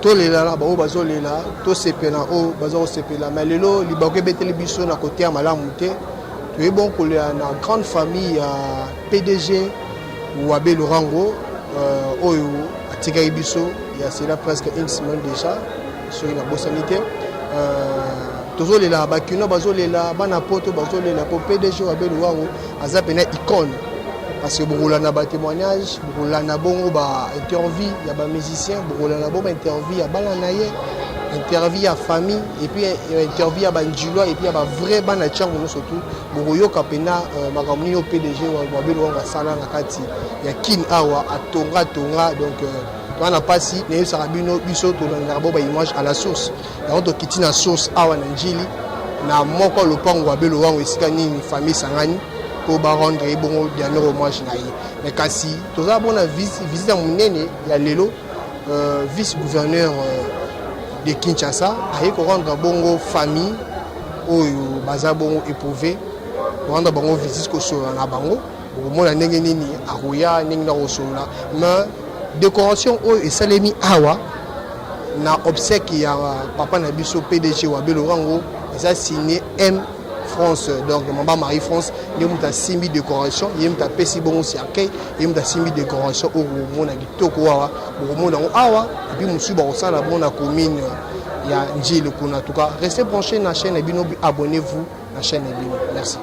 tolela la bao bazolela to sepela o bazo sepela mais lelo libako beteli biso na côté ya malamu te to bon kolela na grande famille ya PDG ou Abbé Lorango oyo atika biso ya cela presque une semaine déjà sur la bonne sanité tozolela bakino bazolela bana poto bazolela po PDG ou Abbé Lorango azapena icône parce que bokola na ba témoignage bokola na bongo ba interview ya ba musicien bokola na bongo interview ya bana na ye interview ya famille et puis interview ya ba njilwa et puis ya ba vrai bana tchango no surtout bokoyoka pena makamuni au PDG wa Abbé Lorango sala na kati ya kin awa atonga donc on a pas si ne sarabino biso to na ba image à la source donc to kiti na source awa na njili na moko lopango Abbé Lorango esika nini famille sangani pour rendre bon dernier hommage na ye mais kasi toza bona visite munene ya lelo vice gouverneur de Kinshasa aye ko rendre bongo famille oyo baza bongo éprouvé rendre bongo visite ko so na bango mona ndenge nini akoya ndenge na kosola mais décoration oyo esalemi awa na obsèque ya papa na biso PDG wa Abbé Lorango eza signé M France donc Mamba Marie France il y a simbi décoration il y a pesi bon aussi accueil il y a simbi décoration au mona kitoko wa mona awa et puis musu ba osala bona commune ya njile kuna tout cas restez branchés na chaîne Bino abonnez-vous à la chaîne Bino merci.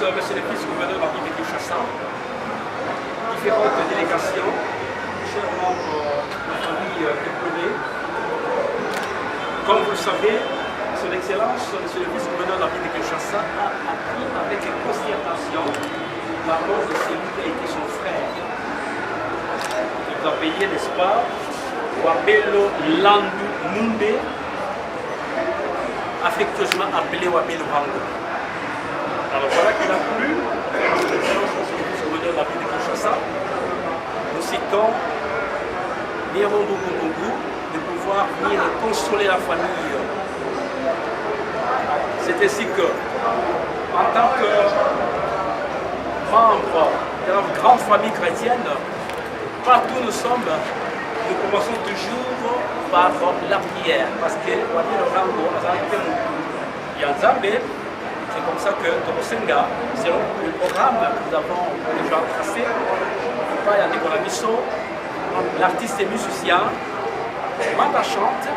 Monsieur le vice-gouverneur de la ville de Kinshasa, différentes délégations, chers membres de la famille diplômée, Comme vous le savez, Son Excellence, Monsieur le vice-gouverneur de la ville de Kinshasa, a appris avec consternation la mort de celui qui a été son frère. Il nous a payé, n'est-ce pas, Wabelo Landu Mumbe, affectueusement appelé Wabelo Rango. Alors voilà qu'il a plu, Son Excellence, Monsieur le vice-gouverneur de la ville de Kinshasa, nous citons Niamondo Kongongu, de pouvoir venir consoler la famille. C'est ainsi que, en tant que membre de la grande famille chrétienne, partout nous sommes, nous commençons toujours par la prière. Parce que, c'est comme ça que Tomosenga, selon le programme que nous avons déjà tracé, l'artiste et musicien, Manda chante,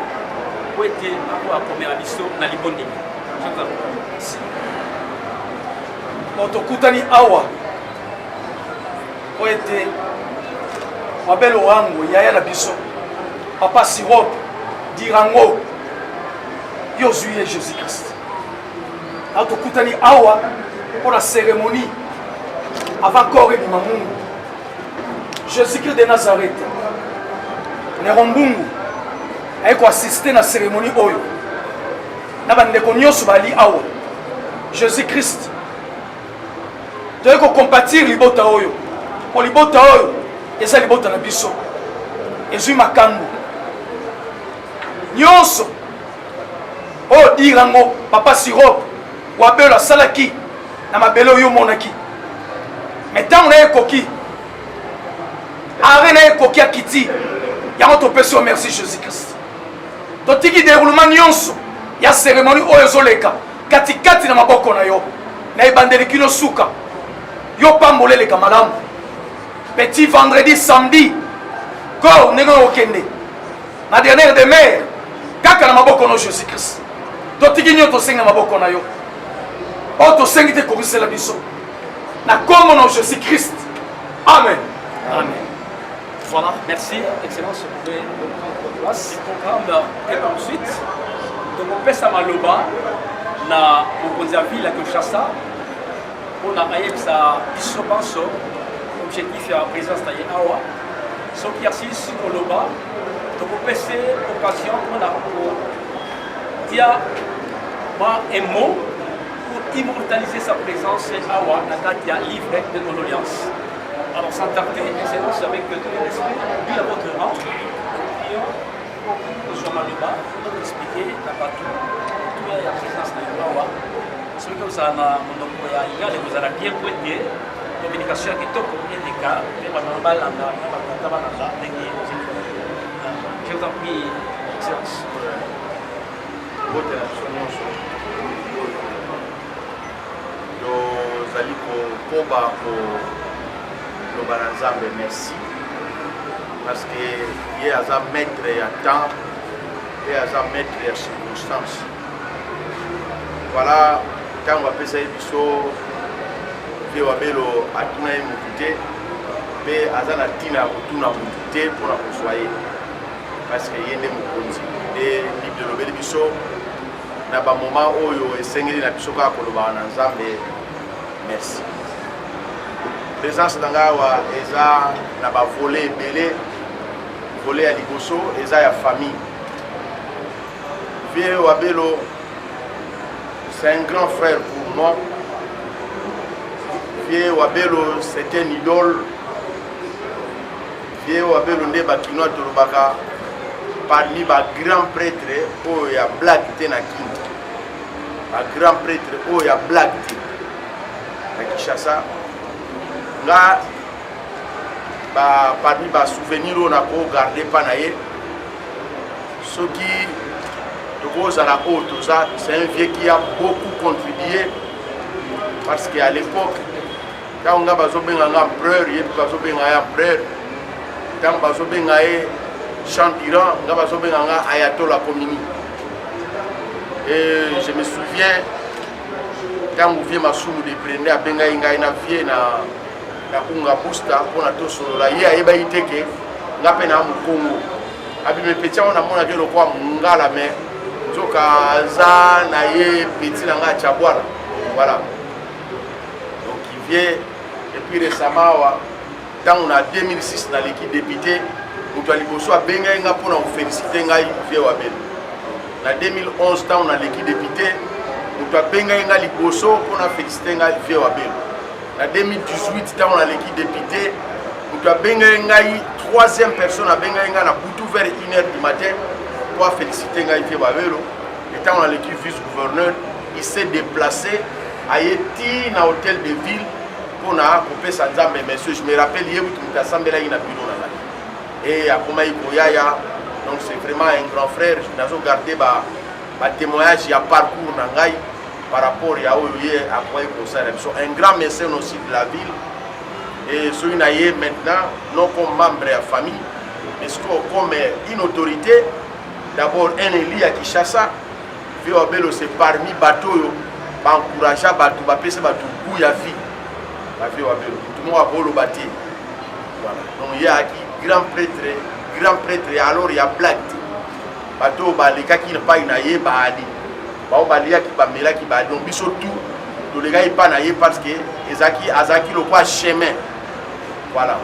pour être à première mission dans les bonnes lignes. Otokutani awa oete Wabelo Rango yaya na biso papa Sirop dirango yozuye Jésus-Christ. Otokutani awa pour la cérémonie avant corps et Mungu Jésus-Christ de Nazareth Nerombungu ayeko assister na cérémonie oyo na bandeko nyonso bali awa Jésus-Christ toyeko compatir libota oyo po libota oyo eza libota na biso ezwi makambo nyonso oyo dirango papa Sirop Wabelo asalaki na mabele oyo monaki mais ntango na ekoki are na ekoki akiti yango topesi yo merci Jésus-Christ totiki déroulement nyonso ya cérémonie oyo ezoleka katikati na maboko na yo na ebandeli kino suka yo pamboleleka malamu petit vendredi samedi ko ndenge okende na dernière de mer kaka na maboko na Jésus-Christ totiki nyo tosenga maboko na yo o tosengi te komisela biso na kombo na Jésus-Christ amen. Amen. Voilà, merci, Excellence, vous pouvez prendre place. Le programme est ensuite. Donc, on pèse à Maloba, na Mokonzi à ville à Kinshasa, on a aïe sa bisobanso, objectif à la présence d'Aïe Awa, son exercice au Loba. Donc, on pèse occasion, on a dit un mot pour immortaliser sa présence à Awa, dans le livre de condoléances. Alors, sans tarder, Excellence, avec tout le respect, dû à votre rang, nous sommes à Luba, pour expliquer la partie, tout la présence de Yawa. Celui que vous avez vous avez bien pointé, communication qui est au premier des cas, mais pas normal, je vous en prie, Excellence. Nous allons pour Nzambe, merci parce que il y a un maître à temps et un maître à circonstance. Voilà, quand on va faire ça, il faut Wabelo à tout le monde, mais Azana Tina tout le monde pour la consoyer parce que il y a des mots et livre de l'obéli biso na ba moment oyo esengeli na biso ka koloba na Nzambe merci. Présence d'Angawa eza na ba volet belé volet à liboso eza ya famille. Vieux Wabelo c'est un grand frère pour moi. Vieux Wabelo c'est un idole. Vieux Wabelo nde bakinoa tolobaka parmi ba grand prêtre o ya black te na kingi. Ba grand prêtre o ya black te na Kinshasa. Là, parmi les souvenirs qu'on a gardé panaye, ce qui c'est un vieux qui a beaucoup contribué parce qu'à l'époque, quand on a besoin d'un empereur, il y a besoin d'un empereur. Quand on a besoin d'un chant d'Iran, on a besoin d'un ayatollah Khomeini. Et je me souviens, quand on vient Massoumou de prendre à Bengaï, na na kunga booster pour na to solo la ye ayeba iteke ngape na mukongo abi me petia on a mona ke lokwa ngala me soka aza na ye petit na nga Tchabwana. Voilà. Donc il vient et puis récemment quand on a 2006 dans l'équipe député, nous avons liboso a benga nga pour nous féliciter ngai vie wa bel. Na 2011 quand on a l'équipe député, nous avons benga nga liboso pour nous féliciter ngai vie wa bel. Na 2018 quand on a l'équipe député, nous avons benga ngai troisième personne a benga nga na butu vers 1h du matin pour féliciter ngai vie wa bel. Et quand on a l'équipe vice-gouverneur, il s'est déplacé à Yeti na hôtel de ville. On a coupé sa jambe, monsieur. Je me rappelle hier où tu as assemblé là, il a bureau là. Et à Komaï Koyaya, donc c'est vraiment un grand frère. Je n'ai pas gardé ma témoignage, il y a parcours Nangaï par rapport à Oye à Komaï Koyaya. Un grand mécène aussi de la ville. Et celui qui maintenant, non comme membre de la famille, mais comme une autorité. D'abord, un élu à Kinshasa, c'est parmi les bateaux, pour encourager les bateaux, pour faire des bateaux, la vie. Tout le monde a beau le bâtir. Voilà. Donc il y a qui grand prêtre, alors il y a blague. Bateau, les gars qui n'ont pas une aïe, les gars qui ba donc surtout les gars qui pas naïe parce que Azaki le quoi chemin. Voilà.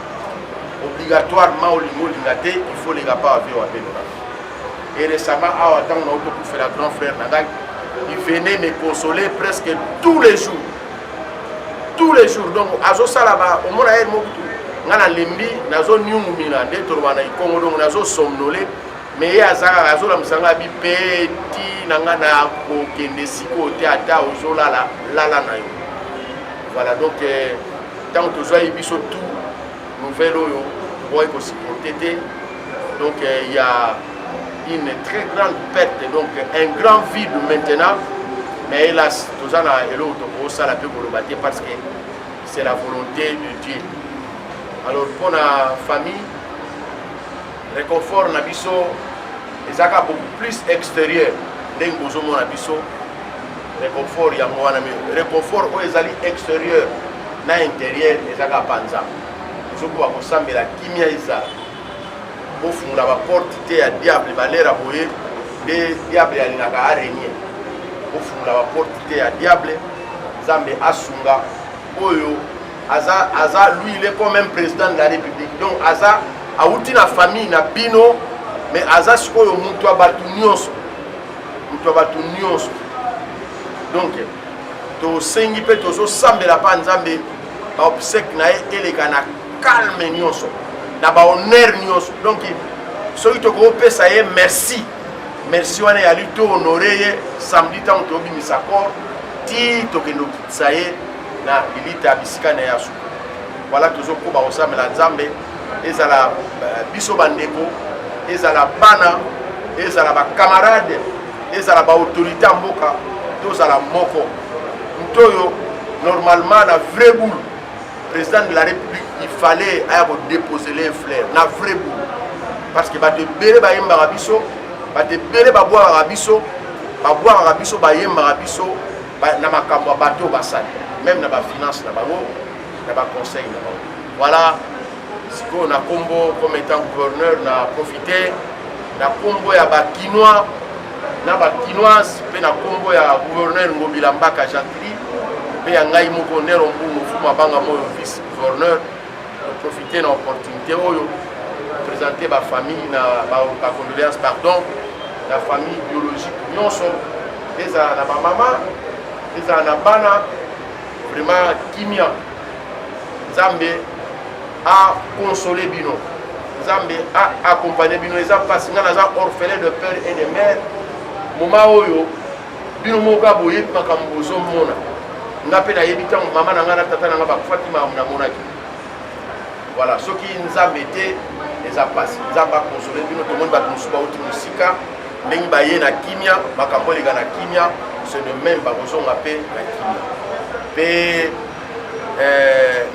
Obligatoirement au lingate, il faut les gars pas avoir. Et récemment, on a fait la grand frère Nangai, il venait me consoler presque tous les jours. Tous les jours. Donc, azo salaba, au moins à Mobutu, ngana lembi, nazo nyungumina, netorwana ikongo donc nazo somnolé, mais azo la msanga bi petit nangana ko kende siko théâtre ozo la na yo. Voilà donc tant que toi biso tout nouvelle oyo boy ko supporter. Donc il y a une très grande perte, donc un grand vide maintenant. Mais hélas, tout ça est là parce que c'est la volonté de Dieu. Alors pour la famille, réconfort nabiso, les accords beaucoup plus extérieur. D'un bozomo nabiso, réconfort yangoana mais réconfort où les alliés extérieurs, na intérieur les accords panza. Nous avons ensemble la kimia isa. Au fond la porte était à diable, valera boye, des diables à l'inaga araignée. Au fond la porte était à diable, Zambe Asunga, Oyo, Aza, lui il est comme un président de la République. Donc Aza a outi la famille na bino, mais Aza Oyo Moutoua Batu Nyonso. Donc, to sengi pe to so sambe la pa Nzambe, ba obsèque na eleka na calme Nyonso, na ba honneur Nyonso. Donc, celui qui te pesa ye merci. Merci wana ya lito honoré samedi tant to bimisa corps ti to kendo kitsaye na ilita bisika na yasu. Voilà toujours ko ba osame la Nzambe ezala biso bandeko ezala bana ezala ba camarade ezala ba autorité mboka tozala moko ntoyo normalement la vraie boule président de la République il fallait avoir déposer les fleurs na vraie boule parce que ba te bere ba yemba biso ba te bere ba boire biso ba yemba biso na makambo bateau basali même na ba finance na bango na ba conseil na bango. Voilà ce qu'on a combo comme étant gouverneur na profiter na combo ya ba quinois na ba quinoise pe na combo ya gouverneur Ngobila Mbaka Gentili pe ya ngai moko nero mbumu fuma banga moyo vice gouverneur profiter na opportunité oyo présenter ma famille na ba condoléances pardon la famille biologique nyonso eza na ba mama eza na bana vraiment kimia Nzambe a consoler bino Nzambe a accompagner bino eza parce que na za orphelin de père et de mère moment oyo bino moka boye makambo zo mona ngape na yebita mama na ngana tata na ngaba Fatima na monaki. Voilà ce qui Nzambe te eza passe Nzamba consoler bino to monde ba musuba oti musika ndenge baye na kimia makambo lega na kimia c'est de même ba bozo ngape na kimia pe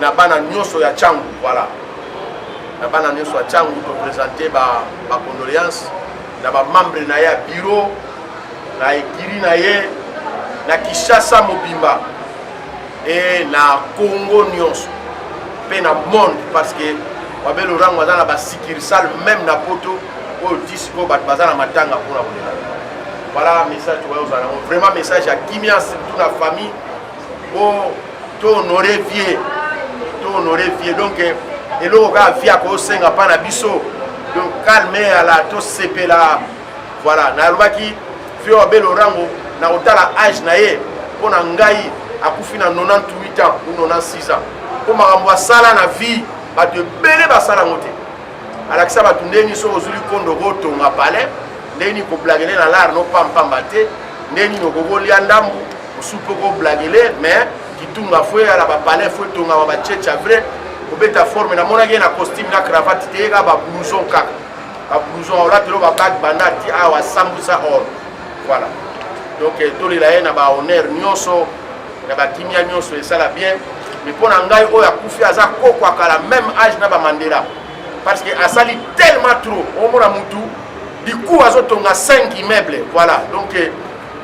na bana nyonso ya changu. Voilà na bana nyonso ya changu to présenter ba condoléances na ba membre na ya bureau na ekiri na ye na Kinshasa mobimba et na Congo nyonso pe na monde parce que babel orango azana ba sikirisal même na poto o disco bat bazana matanga pour na bolela. Voilà, message vraiment message à Kimia, surtout la famille, pour honorer vieux. Donc, et là, on va via quoi senga pas na biso. Donc, calmer à la to CP là. Voilà, na lobaki vieux abel orango na otala âge na ye pour na ngai akufi na 98 ans ou 96 ans. Pour makambo sala na vie, ba de belé ba sala ngote. Alakisa ba tundeni so ozuli kondo goto nga palais. Ndeni ko blagele na lar no pamba te ndeni no gogo liandambu usupo ko blagele mais kitunga fwe ala ba palais fwe tunga ba checha vrai ko beta forme na mona na costume na cravate te ga ba blouson kaka ba blouson là telo ba bag banda ti awa sambusa or voilà donc to li la na ba honneur nyonso na ba kimia nyonso esala bien mais pona ngai o ya kufi aza kokwa kala même âge na ba Mandela parce que asali tellement trop o mona mutu. Du coup, on a 5 immeubles. Voilà. Donc,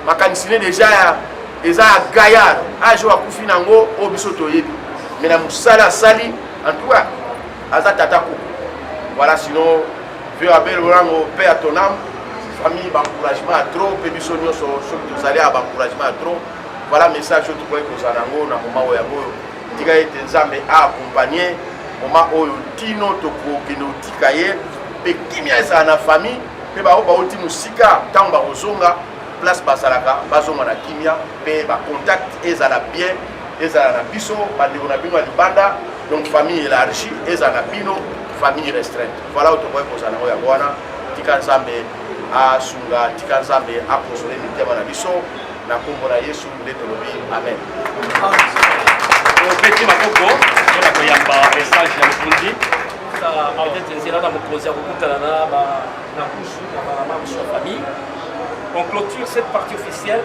ma canissine déjà, ils ont gaillard. Ah, je vais couper nango au bisoto yebi. Mais la moussala sali, en tout cas, aza tatako. Voilà, sinon, vieux abel rango paix à ton âme. Famille, encouragement à trop. Pédisonio sur vous allez à encouragement à trop. Voilà, message tout pour que vous en avez na moment où yango. Tika ete nzambe a accompagner. Moment où tino toko kino tikaye. Pe kimia sa na famille. Pe ba oti musika tamba ozonga place basalaka bazonga na kimia pe ba contact ezala bien ezala na biso bandeko na bino libanda donc famille élargie ezala na bino famille restreinte voilà auto boy kozana oya bwana tika nzambe a sunga tika nzambe a consoler mitema na biso na kombo na Yesu nde tolobi amen. Petit makoko na koyamba message ya mukundi on clôture cette partie officielle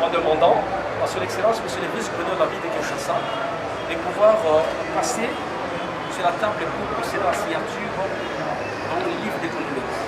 en demandant à son excellence monsieur le vice-gouverneur de la ville de Kinshasa de pouvoir passer sur la table pour procéder à la signature dans le livre des condoléances.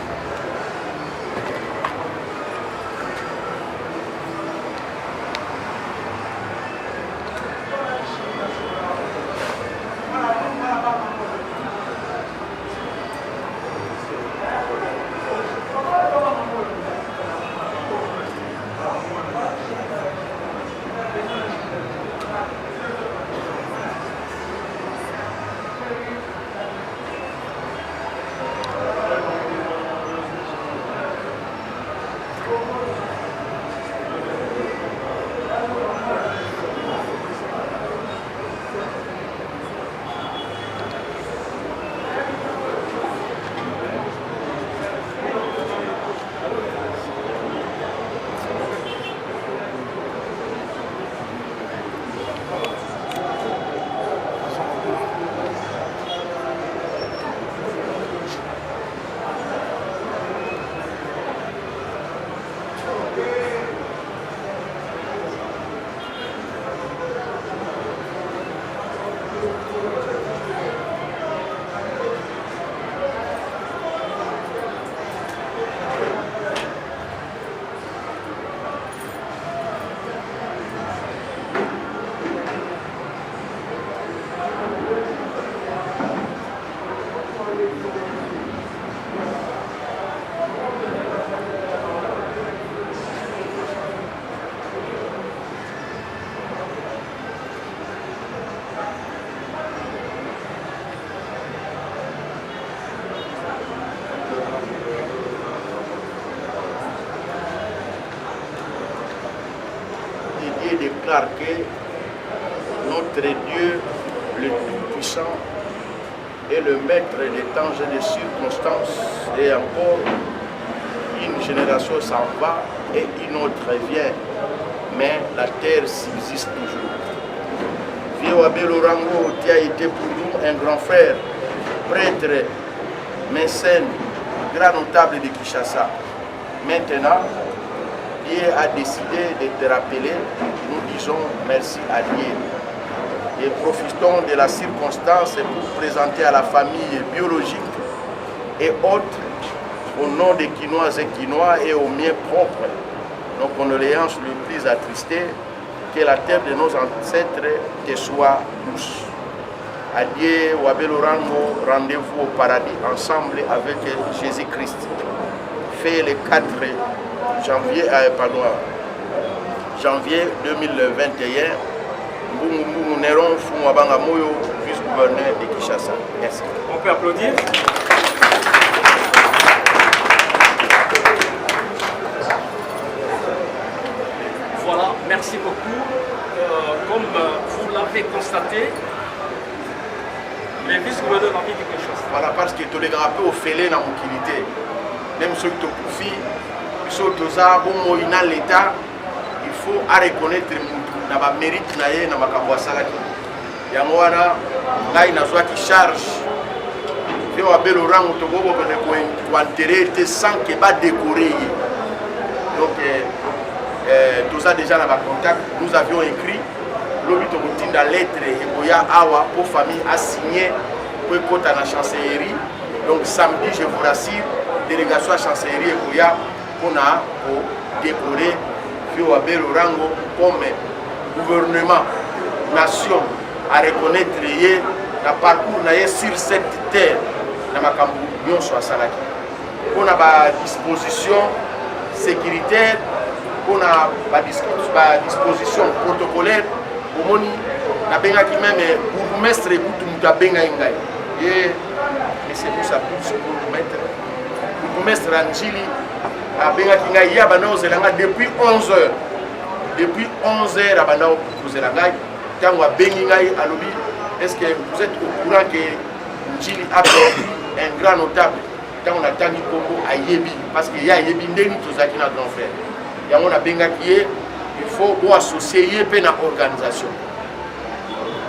Déclare que notre Dieu, le Tout-Puissant, est le maître des temps et des circonstances, et encore une génération s'en va et une autre vient, mais la terre subsiste toujours. Vieux Abel Orango, qui a été pour nous un grand frère, prêtre, mécène, grand notable de Kinshasa. Maintenant, Dieu a décidé de te rappeler, nous disons merci à Dieu. Et profitons de la circonstance pour présenter à la famille biologique et autres, au nom des Quinoises et Quinois et aux miens propres, nos condoléances les plus attristées, que la terre de nos ancêtres te soit douce. Adieu, Wabel Orango, rendez-vous au paradis ensemble avec Jésus-Christ. Fais les 4 janvier 2021, Mbungu Neron Fumwabanga Moyo, vice-gouverneur de Kinshasa. Merci. On peut applaudir. Voilà, merci beaucoup. Comme vous l'avez constaté, les vice-gouverneurs n'ont dit quelque chose. Voilà, parce que tous les rappeurs ont fait dans l'utilité. Même ceux qui ont profité, ceux qui ont l'État, il faut reconnaître le mérite de l'État. Il y a un qui charge. Il y a un rang qui enterré sans qu'il soit décoré. Donc, tout ça déjà dans le contact, nous avions écrit l'objet de la lettre et Awa pour famille a signé pour côté à la chancellerie. Donc samedi, je vous rassure, délégation à la chancellerie et Goya pour décorer le rango comme gouvernement, nation à reconnaître le parcours sur cette terre dans ma campagne sur Salaki. On a une disposition sécuritaire, on a une disposition protocolaire. Au moni, na benga qui même bourgmestre et tout benga ingai. Et c'est pour ça pour bourgmestre Anjili a benga qui ngai ya bana ozelanga depuis 11h. Depuis 11h a bana ozelanga tango a bengi ngai alobi. Est-ce que vous êtes au courant que Njili a un grand notable quand on a tangi Congo à Yebi parce qu'il y a Yebi ndeni tozaki na grand frère. Ya on a benga qui est il faut associer une organisation.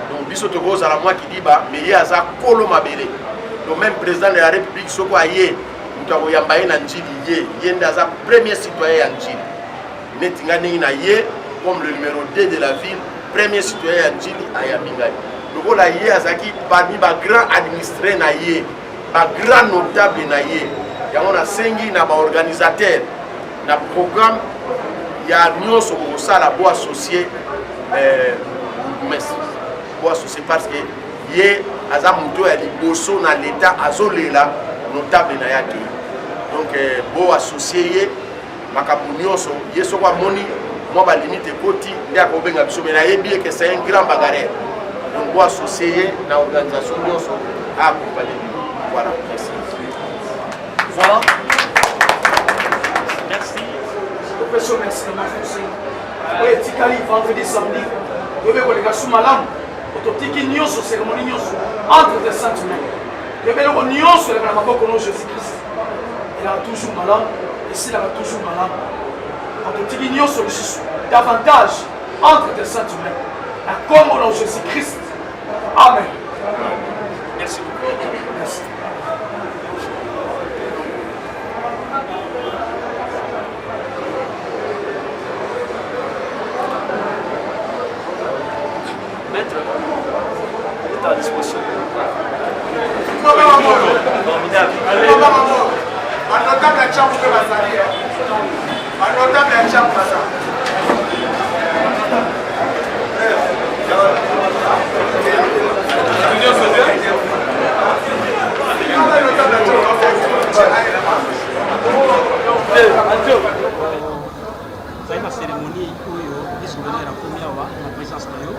Donc, biso to goza la moi qui dit bah mais il y a ça kolomabele. Le même président de la République soko aye, mutako yambaye na njili ye ndaza premier citoyen en Njili. Netinga na ye comme le numéro 2 de la ville, premier citoyen en Njili ayambinga. Donc là ye azaki parmi ba grand administré na ye, ba grand notable na ye. Ya on a sengi na ba organisateur na programme. Il y a nous ça la bois associé bois associé parce que hier azamuto ya liboso na l'état azolela notable na yaki donc bois associé makabu nyonso yeso kwa moni moi ba limite koti ndia ko benga biso mais na yebi que c'est un grand bagarre donc bois associé na organisation nyonso a accompagner voilà merci voilà merci. Professeur, merci de m'affronter. Oui, Tikali, vendredi, samedi, vous avez les gars sous ma langue. Vous avez dit qu'il y a une cérémonie entre des sentiments. Vous avez dit qu'il y a une cérémonie Jésus-Christ. Il a toujours ma langue, et s'il a toujours ma langue. Vous avez dit qu'il y a une solution davantage entre des sentiments. La comme au Jésus-Christ. Amen. Merci beaucoup. Merci. Maître, est à disposition. Formidable. Un notable à Tcham pour Bazali. Un notable à Tcham pour ça. C'est une cérémonie où il se venait à la première fois, la présence de Yo.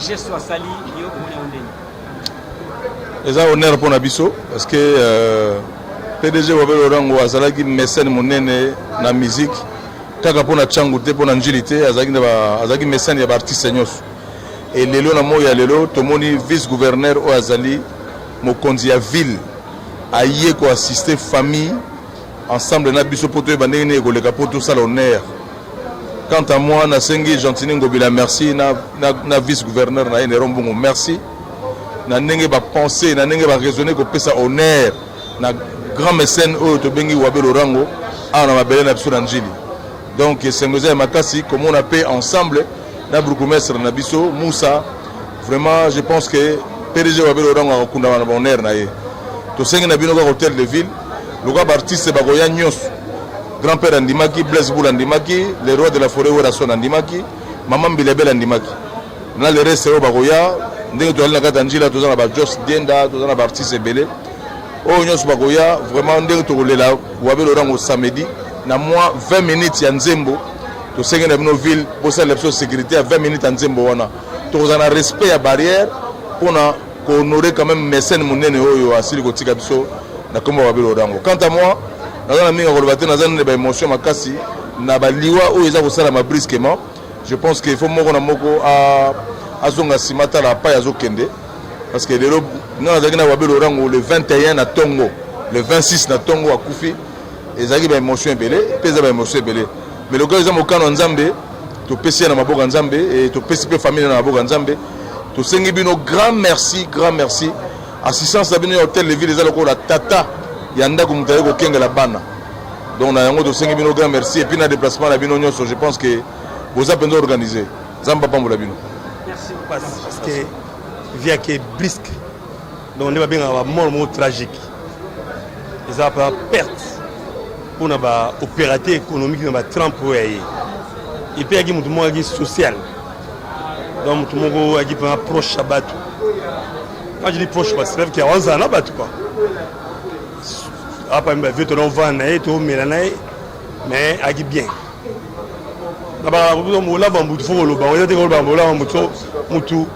Gesto à Sali, Yo, et ça honneur pour Nabiso parce que PDG Wabelo Rango azalaki mécène monene na musique kaka pona changu te pona njilité azalaki mécène ya ba artiste nyos et lelo na moya lelo tomoni vice gouverneur o azali mokonzi ya ville aye ko assister famille ensemble na biso poto bandene ko leka poto sala honneur. Quant à moi nasengi Gentini Ngobila merci na vice gouverneur na Ene Rombongo merci. Na ndenge ba penser na ndenge ba raisonner ko pesa honneur na grand mécène o to bengi Wabelo Rango ana mabele na biso na njili. Donc c'est ngoza makasi comme on a fait ensemble na bourgmestre na biso Moussa vraiment je pense que PDG Wabelo Rango akunda na honneur na ye. To sengi na bino ko hôtel de ville le gars artiste ba goya nyos grand-père Andimaki Blaise Boul Andimaki le roi de la forêt Werason Andimaki maman Bilebel Andimaki na le reste o ba goya ndenge to alina kata njila to za na ba Jos Dienda to za na ba artiste belé o nyos ba goya vraiment ndenge to lela Wabelo Rango samedi na moi 20 minutes ya nzembo to sengi na bino ville pour ça la sécurité à 20 minutes en nzembo wana to za na respect ya barrière pour na honorer quand même mécène monene oyo asili kotika biso na kombo Wabelo Orango. Quant à moi na minga ko lobate na zana ba émotion makasi na ba liwa oyo eza ko sala ma brusquement. Je pense qu'il faut moko na moko a zonga simata la pa ya zo kende parce que lelo na za na Wabelo Orango le 21 na Tongo, le 26 na Tongo à Koufi ezaki ba émotion belé, pesa ba émotion belé. Mais le gars ils ont mokano nzambe to pesi na maboka nzambe et to pesi pe famille na maboka nzambe. To sengi bino grand merci assistance na bino ya hôtel les villes les aloko la tata yanda ko mutaye ko kenga la bana. Donc na yango to sengi bino grand merci et puis na déplacement la bino nyonso je pense que vous avez bien organisé. Zamba pambola bino. Merci parce que via que brisque donc on est bien un mort tragique. Ils ont pas perte pour na ba opérateur économique na ba Trump ouais. Et puis il y a mutu mo social. Donc mutu mo a pas proche à battre. Quand je dis proche parce que qu'il y a 11 ans à battre quoi. Après me veut on va na to melanae mais a bien. Na ba mo la ba mutu fo lo ba o te ko ba mo la mutu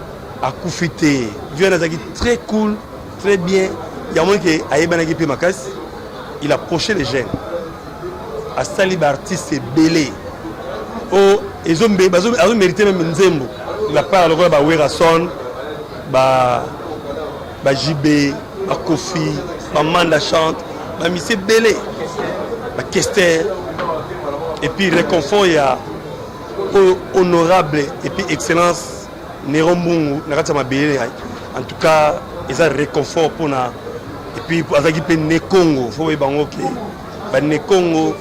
a koufité. Viens na très cool, très bien. Il y a moins que aïbana qui peut makas. Il a approché les jeunes. A sali ba artiste belé. Oh, ils ont mérité même Nzembo. La part le ba Werason, ba JB, ba Kofi, ba Manda chante, ba Missé belé, ba Kester. Et puis réconfort il y a honorable et puis excellence Néron Mungu, nakatama belé. En tout cas, ils ont réconfort pour na et puis pour azaki pe ne Congo, faut y bango ki ba ne Congo.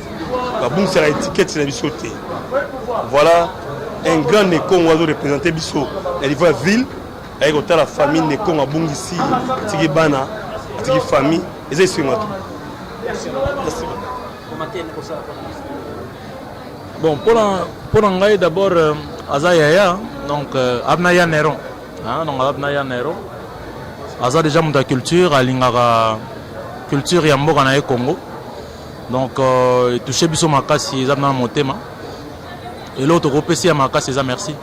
Bon, c'est l'étiquette de la sauté. Voilà un grand Nekong oiseau représenté Bisso. Il va à la ville, avec la famille Nekong à Bung ici, Tiki Bana, Tiki famille, et c'est sur moi. Merci. Bon, pour l'anglais d'abord, Azayaya, donc Abnaya Nero. Donc Abnaya Nero. Aza déjà mon culture, à l'ingara culture Yambo Kanae Congo. Donc, toucher biso makasi ils ont monté et l'autre groupe ici à makasi ils merci.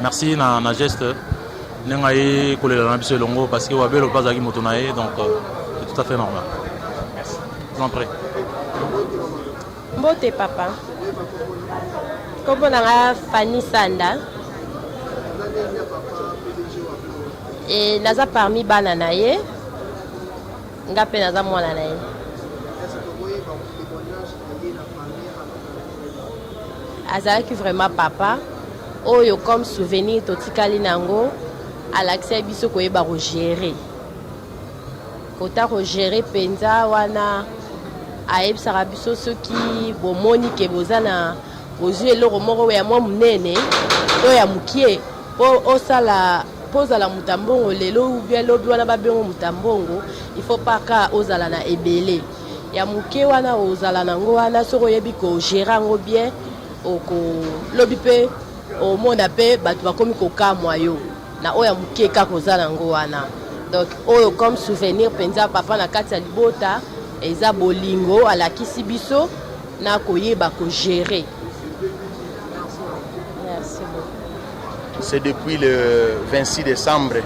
Merci na geste n'engaye coller la biso longo parce que Wabelo pas aki motonae donc c'est tout à fait normal. Merci. Je vous en prie. Mbote papa. Comme on a Fanny Sanda et naza parmi bananaye ngape naza mwana naye. Azalaki vraiment papa oyo comme souvenir totikali nango alaxia biso koyeba ko gérer kota ko gérer penza wana ayebisaka biso soki bomoni ke bozana bozwi eloko moko ya mwa munene to ya mukie po osala pozala mutambongo lelo ubia lobi wana babengo mutambongo il faut pas ka ozala na ebele ya mukie wana ozala nango wana soko yebi ko gérer ngo bien oko lobi pe o monde pe batu bakomi ko kamwa yo na oya mukeka kozala ngo wana donc oyo comme souvenir penza papa na kati ya libota eza bolingo alakisi biso na koyeba ko gérer. Merci beaucoup. C'est depuis le 26 décembre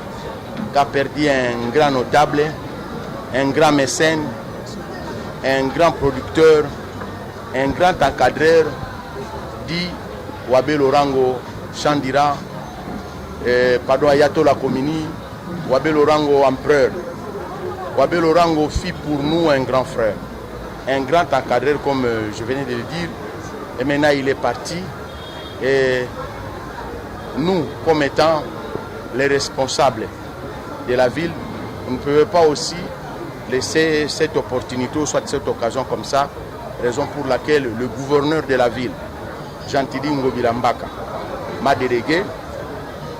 qu'a perdu un grand notable, un grand mécène, un grand producteur, un grand encadreur dit Wabelo Orango Chandira, pardon Ayatollah Khomeini, Wabelo Orango empereur. Wabelo Orango fit pour nous un grand frère, un grand encadreur comme je venais de le dire. Et maintenant il est parti et nous comme étant les responsables de la ville, on ne pouvait pas aussi laisser cette opportunité ou soit cette occasion comme ça, raison pour laquelle le gouverneur de la ville Jean-Tidi Ngobilambaka m'a délégué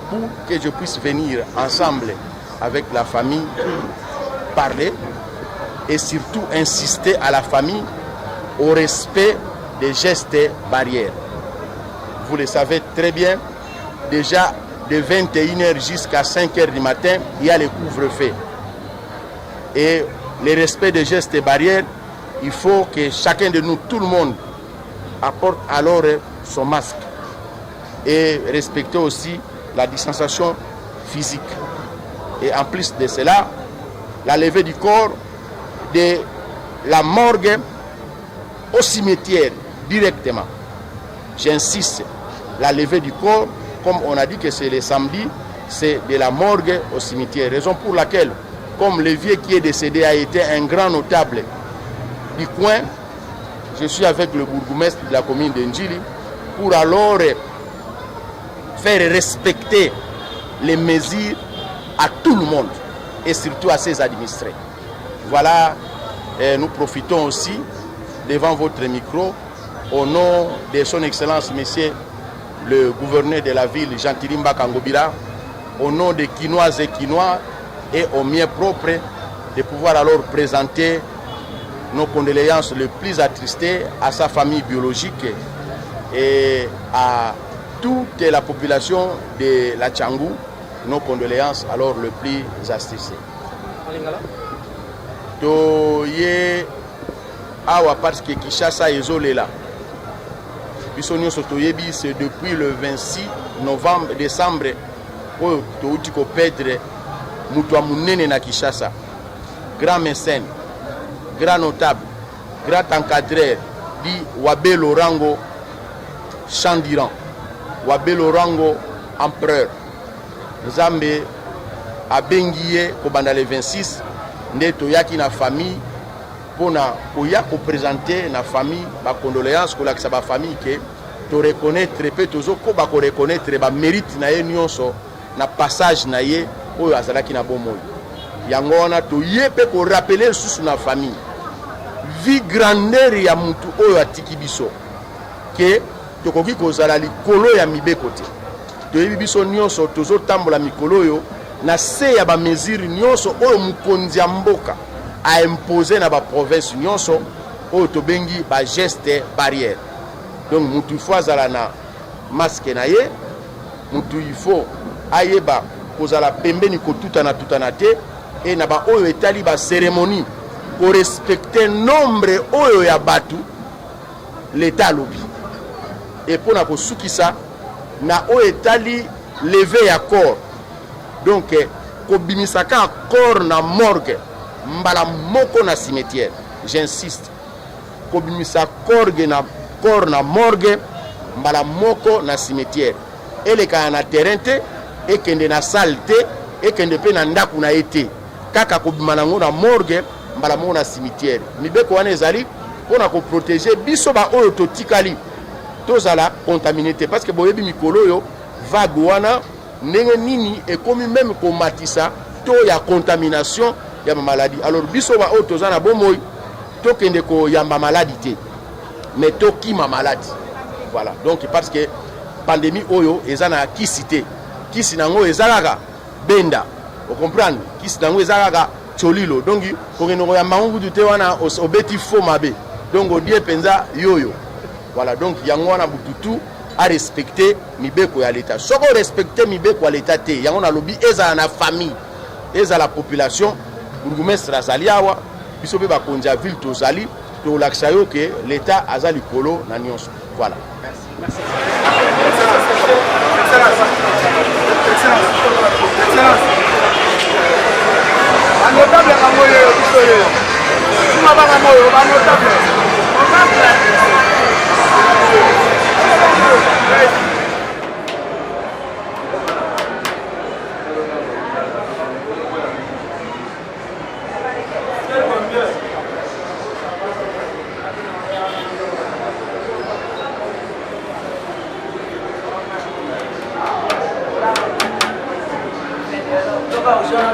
pour que je puisse venir ensemble avec la famille parler et surtout insister à la famille au respect des gestes barrières. Vous le savez très bien, déjà de 21h jusqu'à 5h du matin, il y a le couvre-feu. Et le respect des gestes barrières il faut que chacun de nous, tout le monde, apporte alors son masque et respecter aussi la distanciation physique. Et en plus de cela, la levée du corps de la morgue au cimetière directement. J'insiste, la levée du corps, comme on a dit que c'est le samedi, c'est de la morgue au cimetière. Raison pour laquelle, comme le vieux qui est décédé a été un grand notable du coin, je suis avec le bourgmestre de la commune d'Ndjili pour alors faire respecter les mesures à tout le monde et surtout à ses administrés. Voilà, nous profitons aussi devant votre micro au nom de son Excellence Monsieur le gouverneur de la ville Jean-Tilimba Kangobira, au nom des Quinoises et Quinois et au mien propre de pouvoir alors présenter nos condoléances les plus attristées à sa famille biologique et à toute la population de la Tchangou, nos condoléances alors les plus attristées. Toye awa parce que Kinshasa est là. C'est depuis le 26 décembre où tu peux perdre Moutoua Mounene na Kinshasa. Grand mécène, grand notable, grand encadreur, dit Wabé Lorango Chandiran, Wabé Lorango empereur. Nzambe a bengiye kobanda le 26 nde toyaki na famille pona koya ko présenter na famille ba condoléances ko lakisa ba famille que to reconnaître pe tozo ko ba ko reconnaître ba mérite na ye nyonso na passage na ye oyo azalaki na bomoyo yango wana to ye pe ko rappeler susu na famille vi grandeur ya mutu oyo atiki biso ke tokoki kozala likolo ya mibeko te toyebi biso nyonso tozo tambola mikolo oyo na se ya ba mesure nyonso oyo mukonzi ya mboka a imposé na ba province nyonso oyo tobengi ba geste barrière. Donc mutu il faut azala na masque na ye, mutu il faut ayeba kozala pembeni ko tutana te et na ba oyo etali ba cérémonie ko respecter nombre oyo ya batu l'état lobi. Et pour na ko sukisa na oyo etali lever ya corps. Donc ko bimisaka corps na morgue mbala moko na cimetière. J'insiste. Ko bimisa corps na morgue mbala moko na cimetière. Ele ka na terrain te et kende na salle te et kende pe na ndaku na été. Kaka ko bimana ngo na morgue mbala moko na cimetière. Mibeko wana ezali pona ko protéger biso ba oyo to tikali. Tozala contaminité parce que boyebi mikolo yo vague wana ndenge nini ekomi même ko matisa to ya contamination ya maladie. Alors biso ba oyo tozana bomoy to kende ko yamba maladie te mais to kima maladie. Voilà. Donc parce que pandémie oyo ezana kisité. Kisi nango ezalaka benda. Vous comprenez? Kisi nango ezalaka cholilo. Donc ko ngeno ya mangu te wana obeti fo mabe. Donc odie penza yoyo. Voilà, donc yango wana bututu a respecter mibeko ya l'état. Soko respecter mibeko ya l'état te, yango na lobi eza na famille, eza la population, bourgmestre azali awa, biso pe ba konja ville tozali, to laksa yo ke l'état azali kolo na nyonso. Voilà. Merci. Merci. Excellence. Notable amoyo biso yo. Tuma ba amoyo, notable. Toka ujana